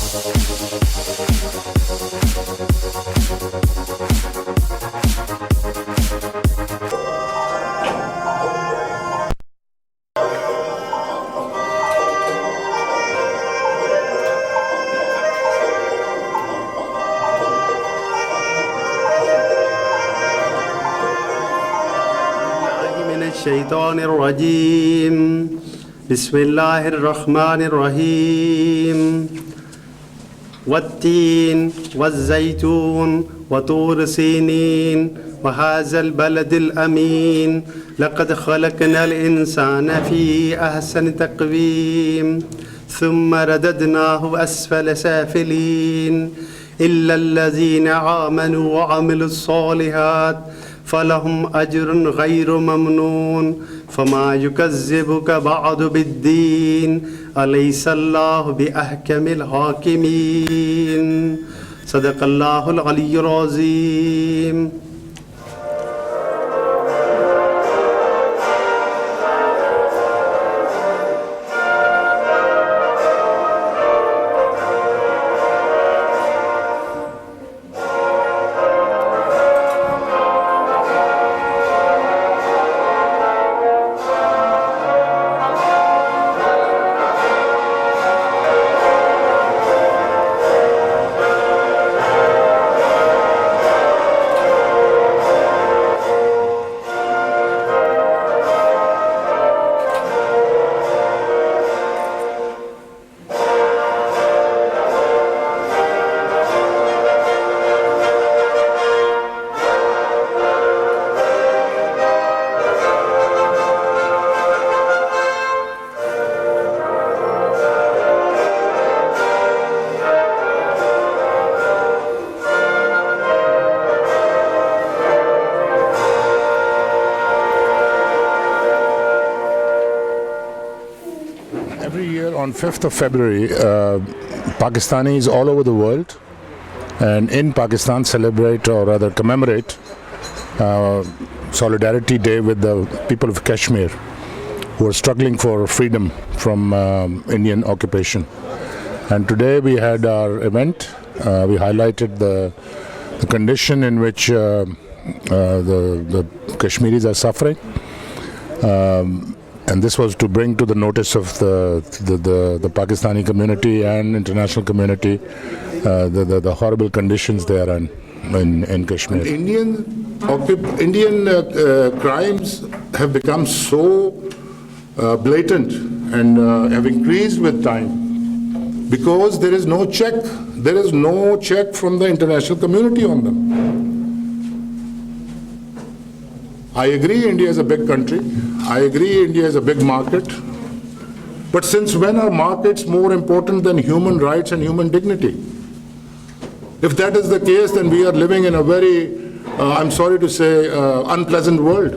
الشيطان الرجيم بسم الله الرحمن الرحيم والتين والزيتون وطور سينين وهذا البلد الأمين لقد خلقنا الإنسان في أحسن تقويم ثم رددناه أسفل سافلين إلا الذين آمنوا وعملوا الصالحات فلهم أجر غير ممنون فما يكذبك بعد بالدين أليس الله بأحكم الحاكمين صدق الله العلي العظيم. On 5th of February, Pakistanis all over the world and in Pakistan celebrate or rather commemorate Solidarity Day with the people of Kashmir who are struggling for freedom from Indian occupation. And today we had our event. We highlighted the condition in which the Kashmiris are suffering. And this was to bring to the notice of the Pakistani community and international community the horrible conditions they are in Kashmir. Indian crimes have become so blatant and have increased with time because there is no check. There is no check from the international community on them. I agree India is a big country. I agree India is a big market. But since when are markets more important than human rights and human dignity? If that is the case, then we are living in a very, I'm sorry to say, unpleasant world.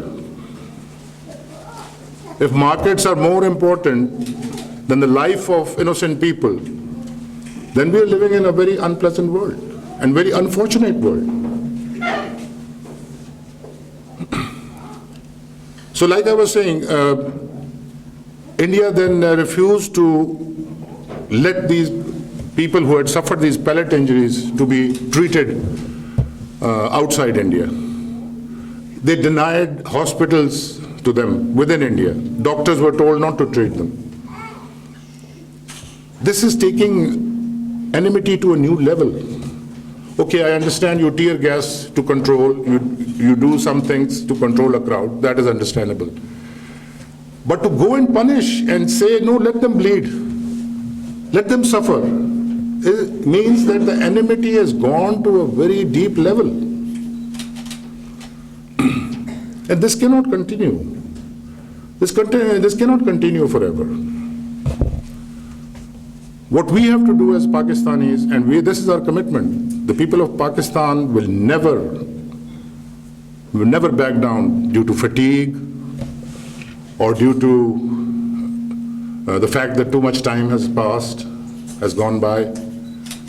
If markets are more important than the life of innocent people, then we are living in a very unpleasant world and very unfortunate world. So like I was saying, India then refused to let these people who had suffered these pellet injuries to be treated outside India. They denied hospitals to them within India. Doctors were told not to treat them. This is taking enmity to a new level. Okay, I understand you tear gas to control, you do some things to control a crowd, that is understandable. But to go and punish and say, no, let them bleed, let them suffer, it means that the enmity has gone to a very deep level. And this cannot continue. This cannot continue forever. What we have to do as Pakistanis, and this is our commitment, the people of Pakistan will never back down due to fatigue or due to the fact that too much time has passed, has gone by.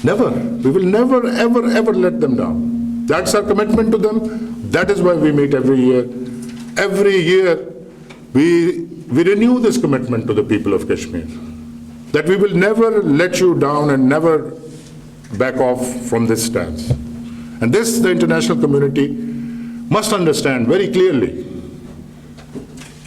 Never. We will never, ever, ever let them down. That's our commitment to them. That is why we meet every year. Every year we renew this commitment to the people of Kashmir, that we will never let you down and never back off from this stance. And this, the international community must understand very clearly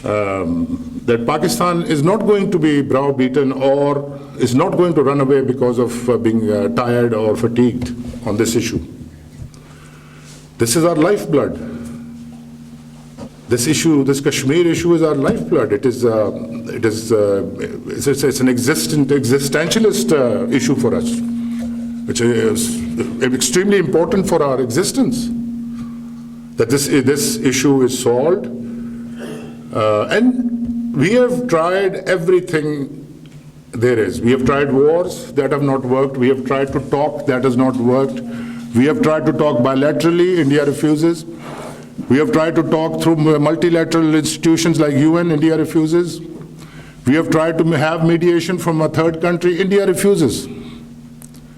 that Pakistan is not going to be browbeaten or is not going to run away because of being tired or fatigued on this issue. This is our lifeblood. This issue, this Kashmir issue, is our lifeblood. It's an existentialist issue for us, which is extremely important for our existence. That this issue is solved, and we have tried everything there is. We have tried wars that have not worked. We have tried to talk, that has not worked. We have tried to talk bilaterally, India refuses. We have tried to talk through multilateral institutions like UN, India refuses. We have tried to have mediation from a third country, India refuses.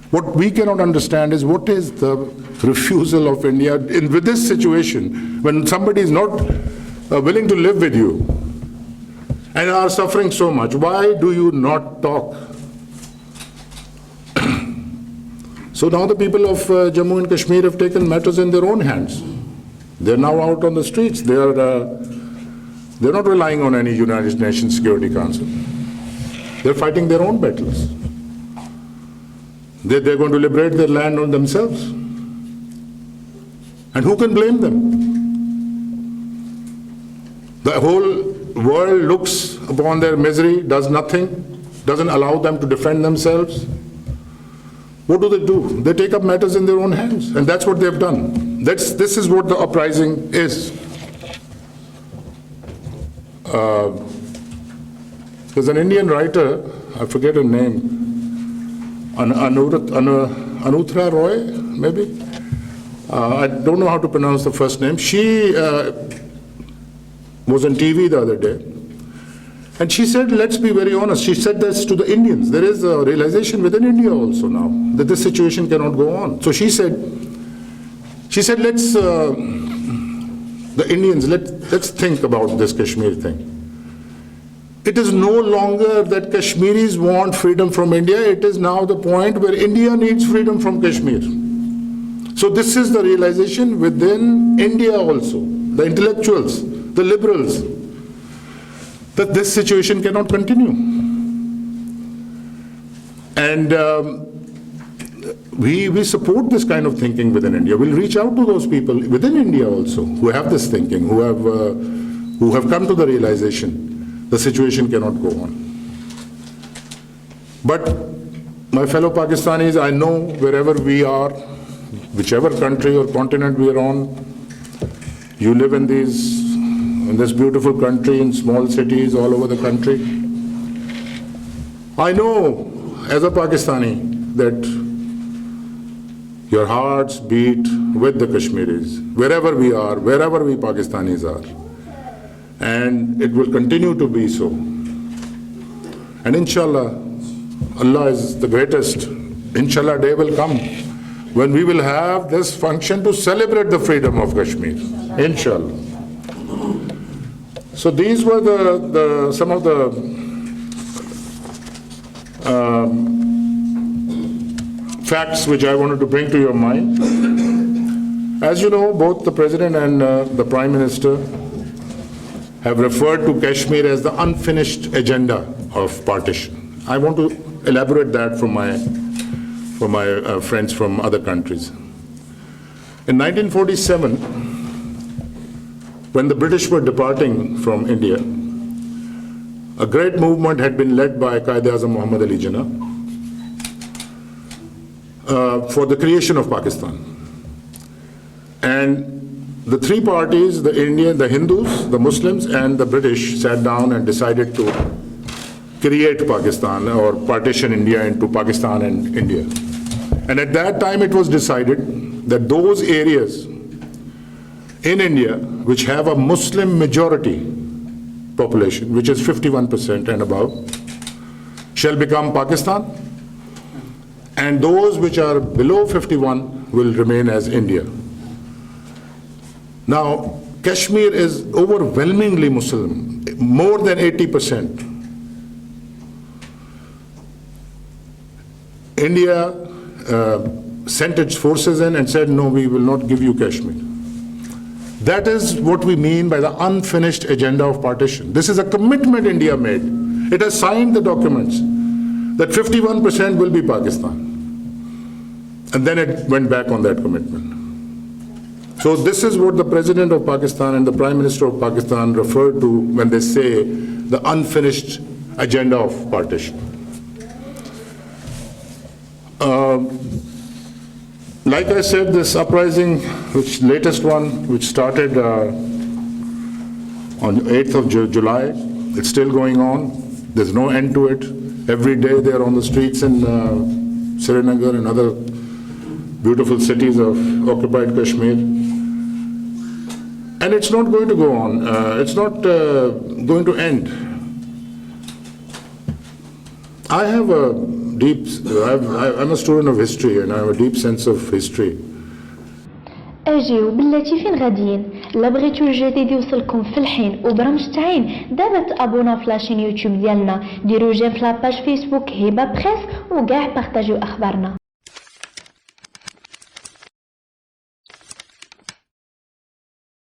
What we cannot understand is what is the refusal of India with this situation when somebody is not willing to live with you and are suffering so much. Why do you not talk? So now the people of Jammu and Kashmir have taken matters in their own hands. They're now out on the streets. They're not relying on any United Nations Security Council. They're fighting their own battles. They're going to liberate their land on themselves. And who can blame them? The whole world looks upon their misery, does nothing, doesn't allow them to defend themselves. What do? They take up matters in their own hands, and that's what they've done. This is what the uprising is. There's an Indian writer, I forget her name, Anutra Roy, maybe? I don't know how to pronounce the first name. She was on TV the other day, and she said, let's be very honest, she said this to the Indians. There is a realization within India also now that this situation cannot go on. So she said, let's, the Indians, let's think about this Kashmir thing. It is no longer that Kashmiris want freedom from India, it is now the point where India needs freedom from Kashmir. So this is the realization within India also, the intellectuals, the liberals, that this situation cannot continue. And we support this kind of thinking within India. We'll reach out to those people within India also who have this thinking, who have come to the realization the situation cannot go on. But my fellow Pakistanis, I know wherever we are, whichever country or continent we are on, you live in this beautiful country, in small cities all over the country. I know as a Pakistani that your hearts beat with the Kashmiris, wherever we are, wherever we Pakistanis are. And it will continue to be so. And inshallah, Allah is the greatest. Inshallah, day will come when we will have this function to celebrate the freedom of Kashmir. Inshallah. So these were some of the facts which I wanted to bring to your mind. As you know, both the President and the Prime Minister have referred to Kashmir as the unfinished agenda of partition. I want to elaborate that for my friends from other countries. In 1947, when the British were departing from India, a great movement had been led by Quaid-e-Azam Muhammad Ali Jinnah for the creation of Pakistan. And the three parties, the Hindus, the Muslims, and the British sat down and decided to create Pakistan or partition India into Pakistan and India. And at that time it was decided that those areas in India which have a Muslim majority population, which is 51% and above, shall become Pakistan, and those which are below 51 will remain as India. Now, Kashmir is overwhelmingly Muslim, more than 80%. India, sent its forces in and said, no, we will not give you Kashmir. That is what we mean by the unfinished agenda of partition. This is a commitment India made. It has signed the documents that 51% will be Pakistan. And then it went back on that commitment. So this is what the President of Pakistan and the Prime Minister of Pakistan refer to when they say the unfinished agenda of partition. Like I said, this uprising, which latest one, which started on 8th of July, it's still going on. There's no end to it. Every day they're on the streets in Srinagar and other beautiful cities of occupied Kashmir. And it's not going to go on. It's not going to end. I'm a student of history and I have a deep sense of history. اجيو بلاتي فين غاديين؟ لا بغيتو الجديد يوصلكم في الحين وبرا مشتعين دابا تابونا في لاشين يوتيوب ديالنا، ديروا جيم في لاباج فيسبوك هبه بريس وكاع بارطاجيو اخبارنا.